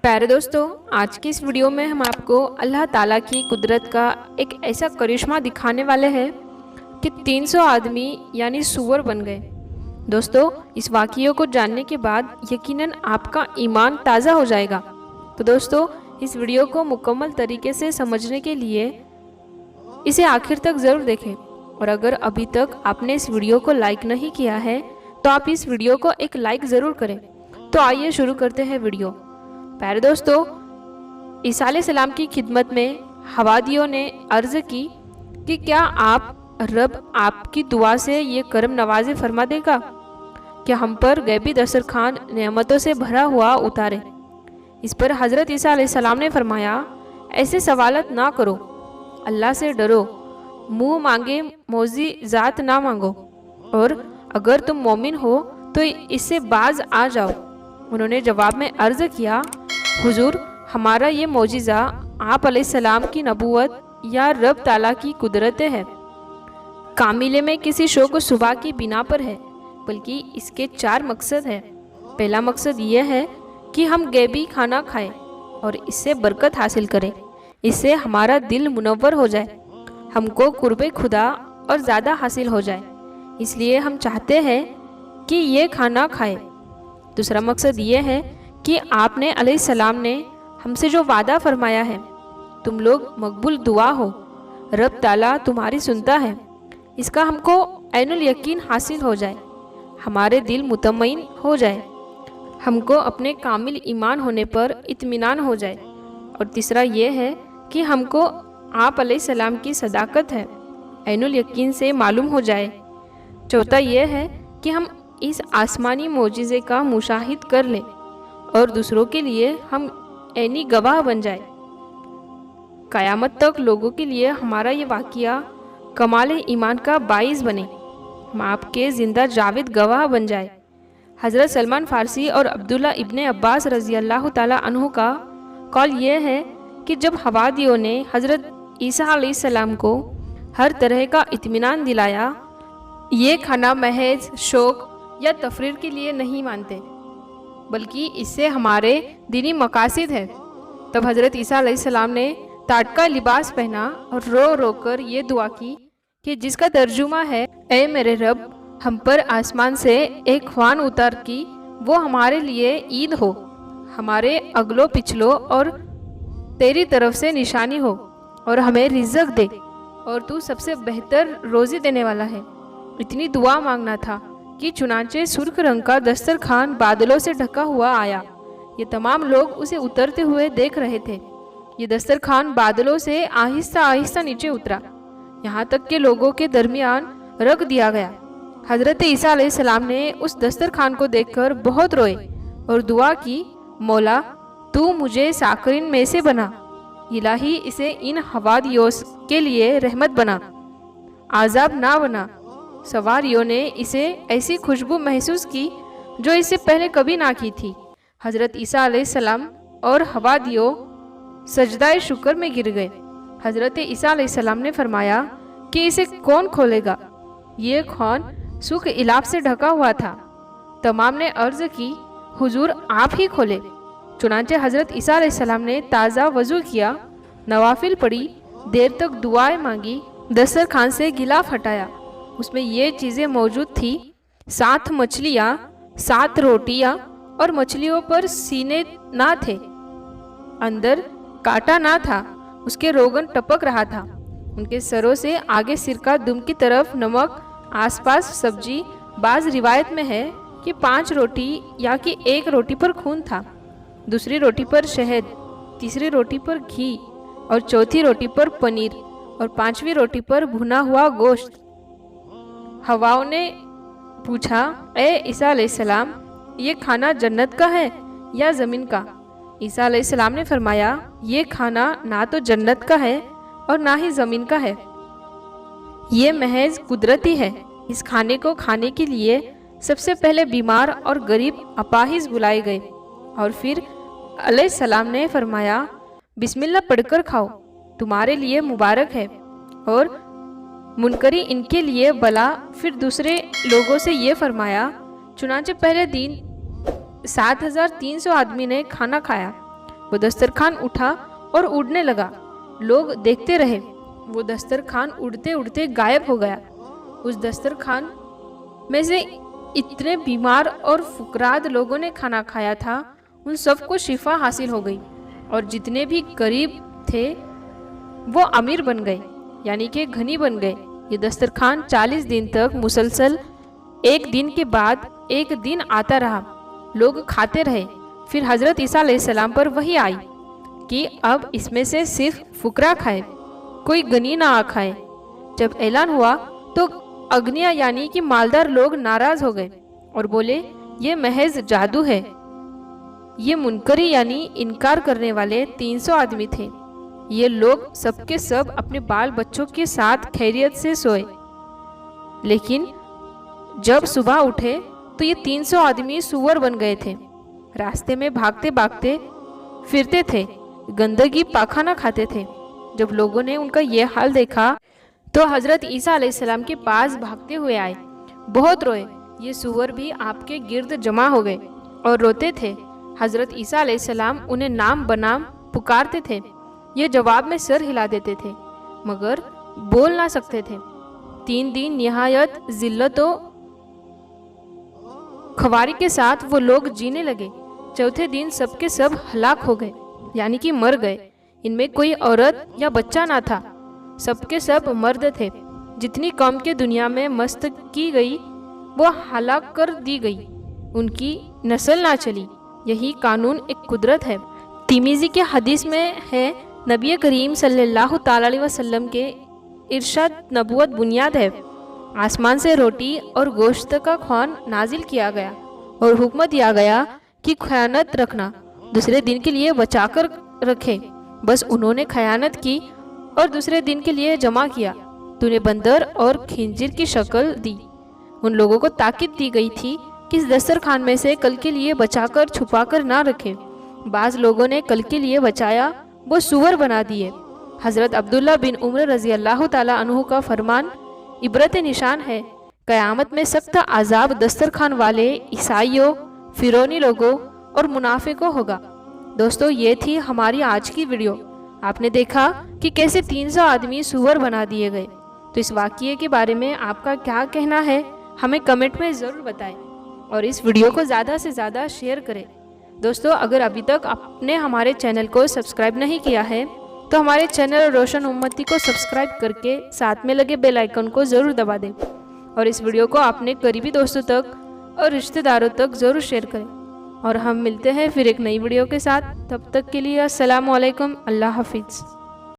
प्यारे दोस्तों, आज की इस वीडियो में हम आपको अल्लाह ताला की कुदरत का एक ऐसा करिश्मा दिखाने वाले हैं कि 300 आदमी यानी सूअर बन गए। दोस्तों, इस वाक़ियों को जानने के बाद यकीनन आपका ईमान ताज़ा हो जाएगा। तो दोस्तों, इस वीडियो को मुकम्मल तरीके से समझने के लिए इसे आखिर तक ज़रूर देखें, और अगर अभी तक आपने इस वीडियो को लाइक नहीं किया है तो आप इस वीडियो को एक लाइक ज़रूर करें। तो आइए शुरू करते हैं वीडियो। प्यारे दोस्तों, ईसा अलैहिस्सलाम की खिदमत में हवारियों ने अर्ज़ की कि क्या रब आपकी दुआ से ये करम नवाज़ी फरमा देगा कि हम पर गैबी दस्तरखान नेमतों से भरा हुआ उतारे। इस पर हज़रत ईसा अलैहिस्सलाम ने फरमाया, ऐसे सवालत ना करो, अल्लाह से डरो, मुँह मांगे मोज़िज़ात ना मांगो, और अगर तुम मोमिन हो तो इससे बाज आ जाओ। उन्होंने जवाब में अर्ज़ किया, हुजूर, हमारा ये मोजिज़ा आप अलैहिस्सलाम की नबूवत या रब ताला की कुदरतें है। कामिले में किसी शो को सुबह की बिना पर है, बल्कि इसके 4 मकसद हैं। पहला मकसद ये है कि हम गैबी खाना खाएं और इससे बरकत हासिल करें, इससे हमारा दिल मुनव्वर हो जाए, हमको कुर्बे खुदा और ज़्यादा हासिल हो जाए, इसलिए हम चाहते हैं कि ये खाना खाएं। दूसरा मकसद ये है कि आपने अलैहिस्सलाम ने हमसे जो वादा फरमाया है, तुम लोग मकबूल दुआ हो, रब ताला तुम्हारी सुनता है, इसका हमको ऐनुल यकीन हासिल हो जाए, हमारे दिल मुतमईन हो जाए, हमको अपने कामिल ईमान होने पर इत्मीनान हो जाए। और तीसरा ये है कि हमको आप अलैहिस्सलाम की सदाकत है ऐनुल यकीन से मालूम हो जाए। चौथा ये है कि हम इस आसमानी मोजिज़े का मुशाहिद कर लें और दूसरों के लिए हम ऐनी गवाह बन जाए। क़यामत तक लोगों के लिए हमारा ये वाक़िया कमाल ईमान का बाइस बने, हम आपके ज़िंदा जाविद गवाह बन जाए। हज़रत सलमान फ़ारसी और अब्दुल्ला इब्ने अब्बास रज़ी अल्लाह ताला अन्हु का कौल ये है कि जब हवारियों ने हज़रत ईसा अलैहिस्सलाम को हर तरह का इत्मीनान दिलाया, ये खाना महज शौक़ या तफरीर के लिए नहीं मानते, बल्कि इससे हमारे दीनी मकासिद है, तब हज़रत ईसा अलैहिस्सलाम ने ताटका लिबास पहना और रो रो कर ये दुआ की कि जिसका तर्जुमा है, ऐ मेरे रब, हम पर आसमान से एक ख्वान उतार की वो हमारे लिए ईद हो, हमारे अगलो पिछलो और तेरी तरफ से निशानी हो, और हमें रिज़्क़ दे, और तू सबसे बेहतर रोज़ी देने वाला है। इतनी दुआ मांगना था कि चुनांचे सुर्ख रंग का दस्तरखान बादलों से ढका हुआ आया। ये तमाम लोग उसे उतरते हुए देख रहे थे। ये दस्तरखान बादलों से आहिस्ता आहिस्ता नीचे उतरा, यहाँ तक के लोगों के दरमियान रख दिया गया। हज़रत ईसा अलैहिस्सलाम ने उस दस्तरखान को देखकर बहुत रोए और दुआ की, मौला, तू मुझे साकरीन में से बना, इलाही इसे इन हवारियों के लिए रहमत बना, आज़ाब ना बना। सवारियों ने इसे ऐसी खुशबू महसूस की जो इससे पहले कभी ना की थी। हज़रत ईसा अलैहिस्सलाम और हवारियों सजदाए शुक्र में गिर गए। हज़रत ईसा अलैहिस्सलाम ने फरमाया कि इसे कौन खोलेगा? ये ख्वान सुख इलाफ से ढका हुआ था। तमाम ने अर्ज़ की, हुजूर, आप ही खोले। चुनांचे हज़रत ईसा अलैहिस्सलाम ने ताज़ा वज़ू किया, नवाफिल पढ़ी, देर तक दुआएं मांगी, दस्तरखान से गिलाफ हटाया। उसमें ये चीज़ें मौजूद थी, 7 मछलियाँ, 7 रोटियाँ, और मछलियों पर सीने ना थे, अंदर कांटा ना था, उसके रोगन टपक रहा था, उनके सरों से आगे सिरका, दुम की तरफ नमक, आसपास सब्जी। बाज़ रिवायत में है कि 5 रोटी या कि 1 रोटी पर खून था, दूसरी रोटी पर शहद, तीसरी रोटी पर घी, और चौथी रोटी पर पनीर, और 5वीं रोटी पर भुना हुआ गोश्त। हवाओं ने पूछा, ए ईसा अलैहिस्सलाम, ये खाना जन्नत का है या ज़मीन का? ईसा अलैहिस्सलाम ने फरमाया, ये खाना ना तो जन्नत का है और ना ही ज़मीन का है, ये महज कुदरती है। इस खाने को खाने के लिए सबसे पहले बीमार और गरीब अपाहिज बुलाए गए, और फिर अलैहिस्सलाम ने फरमाया, बिस्मिल्लाह पढ़कर खाओ, तुम्हारे लिए मुबारक है, और मुनकरी इनके लिए बला। फिर दूसरे लोगों से ये फरमाया, चुनांचे पहले दिन 7300 आदमी ने खाना खाया, वो दस्तरखान उठा और उड़ने लगा। लोग देखते रहे। वो दस्तरखान उड़ते उड़ते गायब हो गया। उस दस्तरखान में से इतने बीमार और फुकराद लोगों ने खाना खाया था, उन सबको शिफा हासिल हो गई और जितने भी गरीब थे वो अमीर बन गए, यानी कि धनी बन गए। ये दस्तरखान 40 दिन तक मुसलसल एक दिन के बाद एक दिन आता रहा। लोग खाते रहे। फिर हज़रत ईसा अलैहिस्सलाम पर वही आई कि अब इसमें से सिर्फ फुकरा खाए, कोई गनी ना आ खाए। जब ऐलान हुआ तो अग्निया यानी कि मालदार लोग नाराज हो गए और बोले ये महज जादू है। ये मुनकरी यानी इनकार करने वाले 300 आदमी थे। ये लोग सबके सब अपने बाल बच्चों के साथ खैरियत से सोए, लेकिन जब सुबह उठे तो ये 300 आदमी सूअर बन गए थे। रास्ते में भागते भागते फिरते थे, गंदगी पाखाना खाते थे। जब लोगों ने उनका ये हाल देखा तो हज़रत ईसा अलैहिस्सलाम के पास भागते हुए आए, बहुत रोए। ये सूअर भी आपके गिर्द जमा हो गए और रोते थे। हज़रत ईसा अलैहिस्सलाम उन्हें नाम बनाम पुकारते थे। ये जवाब में सर हिला देते थे मगर बोल ना सकते थे। 3 दिन निहायत जिल्लतों खवारी के साथ वो लोग जीने लगे। चौथे दिन सबके सब हलाक हो गए, यानी कि मर गए। इनमें कोई औरत या बच्चा ना था, सबके सब मर्द थे। जितनी कौम के दुनिया में मस्त की गई वो हलाक कर दी गई, उनकी नस्ल ना चली। यही कानून एक कुदरत है। तिर्मिज़ी के हदीस में है, नबी करीम सल्लल्लाहु ताला अलैहि वसल्लम के इरशाद नबूवत बुनियाद है। आसमान से रोटी और गोश्त का ख्वान नाजिल किया गया और हुक्म दिया गया कि खयानत रखना, दूसरे दिन के लिए बचाकर रखे। बस उन्होंने खयानत की और दूसरे दिन के लिए जमा किया। तूने बंदर और खिंजीर की शक्ल दी। उन लोगों को ताकीद दी गई थी कि इस दस्तरखान में से कल के लिए बचाकर छुपाकर ना रखें। बाज़ लोगों ने कल के लिए बचाया, वो सूअर बना दिए। हज़रत अब्दुल्ला बिन उमर रज़ी अल्लाह ताला अन्हु का फरमान इबरत निशान है, क़यामत में सख्त आज़ाब दस्तरखान वाले ईसाइयों, फिरौनी लोगों और मुनाफिकों होगा। दोस्तों, ये थी हमारी आज की वीडियो। आपने देखा कि कैसे 300 आदमी सूअर बना दिए गए। तो इस वाक़ये के बारे में आपका क्या कहना है, हमें कमेंट में ज़रूर बताएं और इस वीडियो को ज़्यादा से ज़्यादा शेयर करें। दोस्तों, अगर अभी तक आपने हमारे चैनल को सब्सक्राइब नहीं किया है तो हमारे चैनल रोशन उम्मती को सब्सक्राइब करके साथ में लगे बेल आइकन को ज़रूर दबा दें और इस वीडियो को अपने करीबी दोस्तों तक और रिश्तेदारों तक ज़रूर शेयर करें। और हम मिलते हैं फिर एक नई वीडियो के साथ। तब तक के लिए अस्सलामु अलैकुम, अल्लाह हाफिज़।